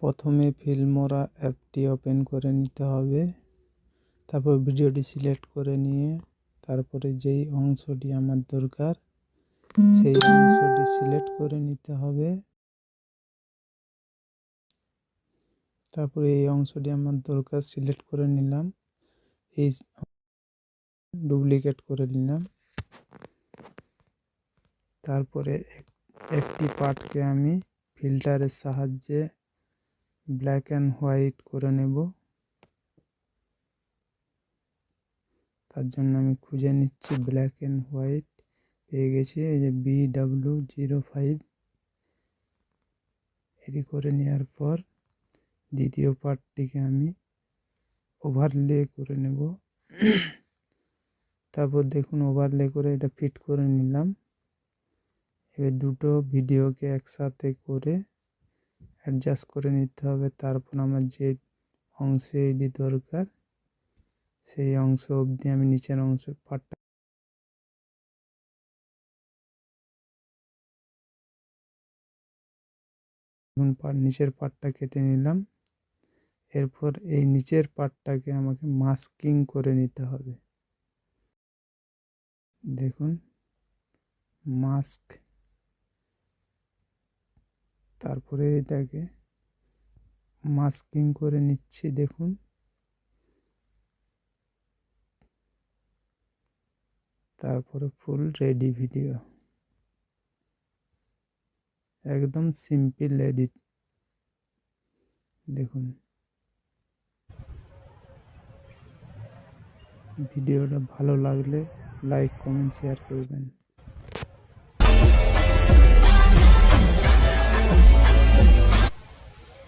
প্রথমে ফিল্মোরা অ্যাপটি ওপেন করে নিতে হবে। তারপর ভিডিওটি সিলেক্ট করে নিয়ে তারপরে যেই অংশটি আমার দরকার সেই অংশটি সিলেক্ট করে নিতে হবে। তারপরে এই অংশটি আমার দরকার সিলেক্ট করে নিলাম, এই ডুপ্লিকেট করে নিলাম। তারপরে একটি পার্টকে আমি ফিল্টারের সাহায্যে ব্ল্যাক অ্যান্ড হোয়াইট করে নেব। তার জন্য আমি খুঁজে নিচ্ছি ব্ল্যাক অ্যান্ড হোয়াইট, পেয়ে গেছি। এই যে BW05 এটি করে নেওয়ার পর দ্বিতীয় পার্টটিকে আমি ওভারলে করে নেব। তারপর দেখুন ওভারলে করে এটা ফিট করে নিলাম। এবার দুটো ভিডিওকে একসাথে করে অ্যাডজাস্ট করে নিতে হবে। তারপর আমার যে অংশে এটি দরকার সেই অংশ অবধি আমি নিচের অংশ পার্টটা নিচের পার্টটা কেটে নিলাম। এরপর এই নিচের পার্টটাকে আমাকে মাস্কিং করে নিতে হবে। দেখুন মাস্ক, তারপরে এটাকে মাস্কিং করে নিচ্ছি। দেখুন তারপরে ফুল রেডি ভিডিও, একদম সিম্পল এডিট। দেখুন ভিডিওটা ভালো লাগলে লাইক কমেন্ট শেয়ার করবেন।